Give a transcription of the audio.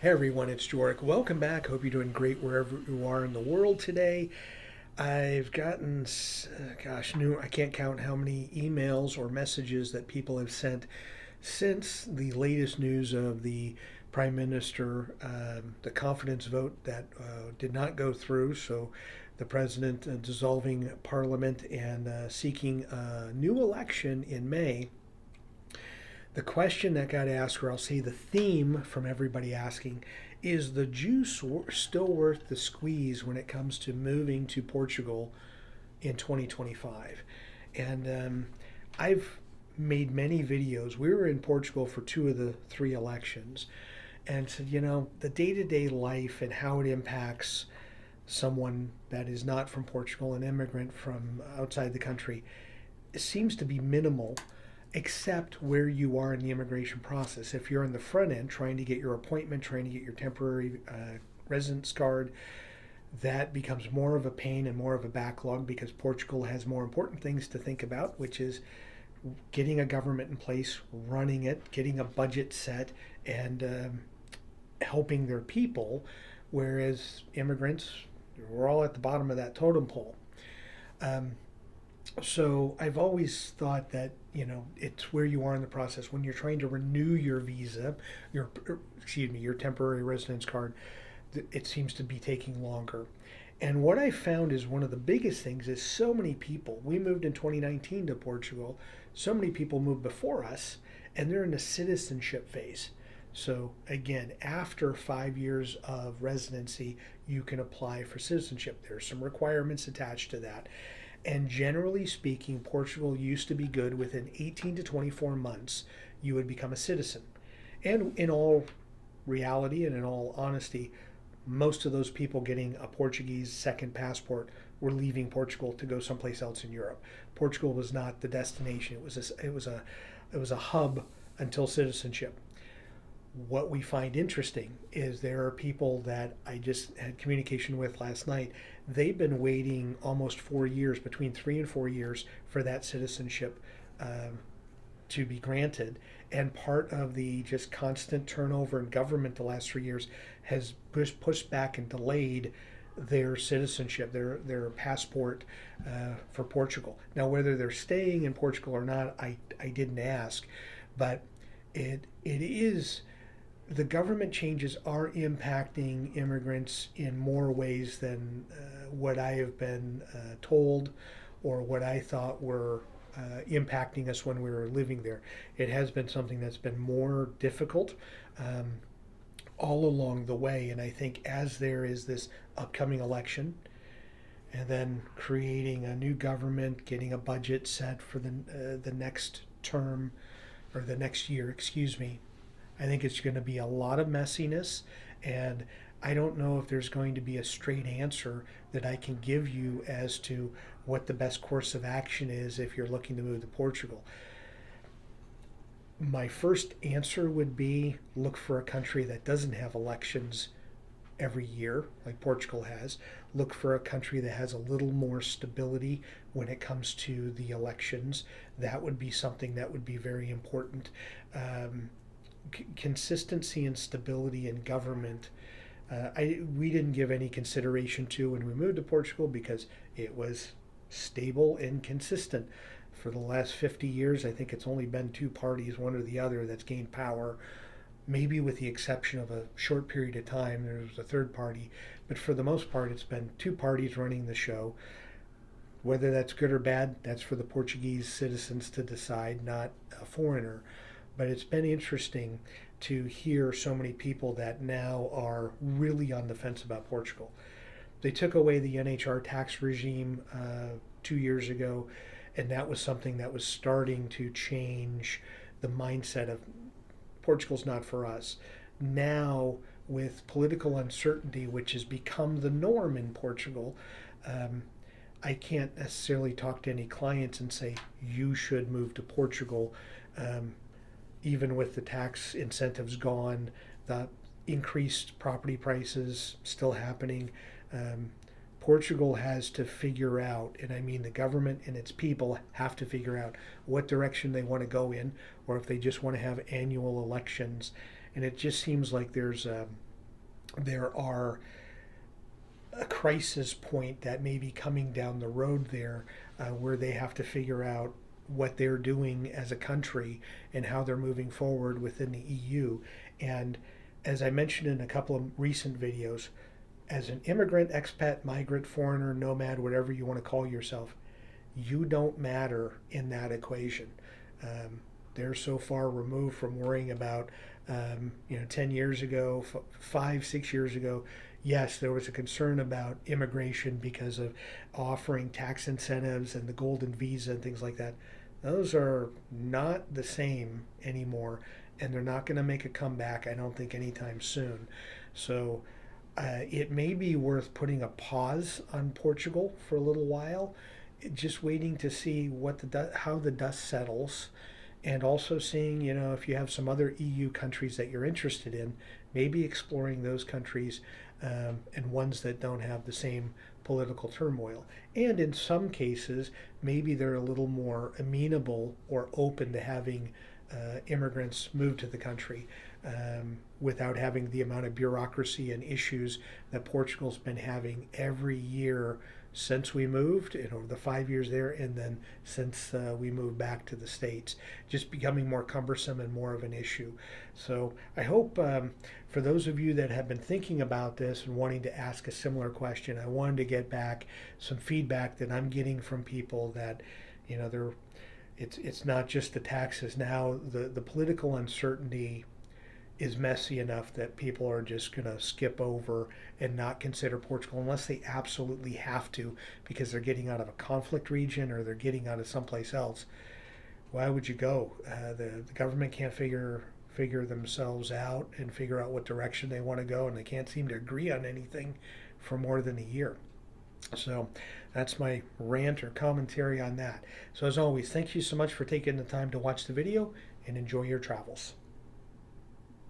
Hey everyone, it's Joric. Welcome back. Hope you're doing great wherever you are in the world today. I've gotten, I can't count how many emails or messages that people have sent since the latest news of the Prime Minister, the confidence vote that did not go through. So the president dissolving Parliament and seeking a new election in May. The question that got asked, or I'll say the theme from everybody asking, is the juice still worth the squeeze when it comes to moving to Portugal in 2025? And I've made many videos. We were in Portugal for two of the three elections and said, the day to day life and how it impacts someone that is not from Portugal, an immigrant from outside the country, seems to be minimal except where you are in the immigration process. If you're in the front end trying to get your appointment, trying to get your temporary residence card, that becomes more of a pain and more of a backlog because Portugal has more important things to think about, which is getting a government in place, running it, getting a budget set, and helping their people, whereas immigrants, we're all at the bottom of that totem pole. Um, so I've always thought that it's where you are in the process when you're trying to renew your visa, your temporary residence card. It seems to be taking longer. And what I found is one of the biggest things is so many people. We moved in 2019 to Portugal. So many people moved before us, and they're in the citizenship phase. So again, after 5 years of residency, you can apply for citizenship. There are some requirements attached to that. And generally speaking, Portugal used to be good within 18 to 24 months, you would become a citizen. And in all reality and in all honesty, most of those people getting a Portuguese second passport were leaving Portugal to go someplace else in Europe. Portugal was not the destination. It was a hub until citizenship. What we find interesting is there are people that I just had communication with last night. They've been waiting almost 4 years, between 3 and 4 years, for that citizenship um, to be granted. And part of the just constant turnover in government the last 3 years has pushed back and delayed their citizenship, their passport for Portugal. Now, whether they're staying in Portugal or not, I didn't ask, but it is the government changes are impacting immigrants in more ways than what I have been told or what I thought were impacting us when we were living there. It has been something that's been more difficult um, all along the way. And I think as there is this upcoming election and then creating a new government, getting a budget set for the next term or the next year, excuse me, I think it's going to be a lot of messiness, and I don't know if there's going to be a straight answer that I can give you as to what the best course of action is if you're looking to move to Portugal. My first answer would be look for a country that doesn't have elections every year like Portugal has. Look for a country that has a little more stability when it comes to the elections. That would be something that would be very important. Um, Consistency and stability in government. We didn't give any consideration to when we moved to Portugal because it was stable and consistent. For the last 50 years, I think it's only been two parties, one or the other, that's gained power. Maybe with the exception of a short period of time, there was a third party. But for the most part, it's been two parties running the show. Whether that's good or bad, that's for the Portuguese citizens to decide, not a foreigner. But it's been interesting to hear so many people that now are really on the fence about Portugal. They took away the NHR tax regime 2 years ago, and that was something that was starting to change the mindset of Portugal's not for us. Now, with political uncertainty, which has become the norm in Portugal, um, I can't necessarily talk to any clients and say you should move to Portugal. Um, Even with the tax incentives gone, the increased property prices still happening. Um, Portugal has to figure out, and I mean the government and its people have to figure out what direction they want to go in, or if they just want to have annual elections. And it just seems like there's there are a crisis point that may be coming down the road there, where they have to figure out what they're doing as a country and how they're moving forward within the EU. And as I mentioned in a couple of recent videos, as an immigrant, expat, migrant, foreigner, nomad, whatever you want to call yourself, you don't matter in that equation. They're so far removed from worrying about, 10 years ago, 5, 6 years ago, yes, there was a concern about immigration because of offering tax incentives and the golden visa and things like that. Those are not the same anymore, and they're not going to make a comeback, I don't think, anytime soon. So it may be worth putting a pause on Portugal for a little while, just waiting to see how the dust settles, and also seeing, if you have some other EU countries that you're interested in, maybe exploring those countries, and ones that don't have the same political turmoil. And in some cases, maybe they're a little more amenable or open to having immigrants move to the country, without having the amount of bureaucracy and issues that Portugal's been having every year since we moved, over the 5 years there, and then since we moved back to the States, just becoming more cumbersome and more of an issue. So I hope, for those of you that have been thinking about this and wanting to ask a similar question, I wanted to get back some feedback that I'm getting from people that, they're it's not just the taxes now. The political uncertainty is messy enough that people are just going to skip over and not consider Portugal unless they absolutely have to, because they're getting out of a conflict region or they're getting out of someplace else. Why would you go? The government can't figure themselves out and figure out what direction they want to go, and they can't seem to agree on anything for more than a year. So that's my rant or commentary on that. So as always, thank you so much for taking the time to watch the video, and enjoy your travels.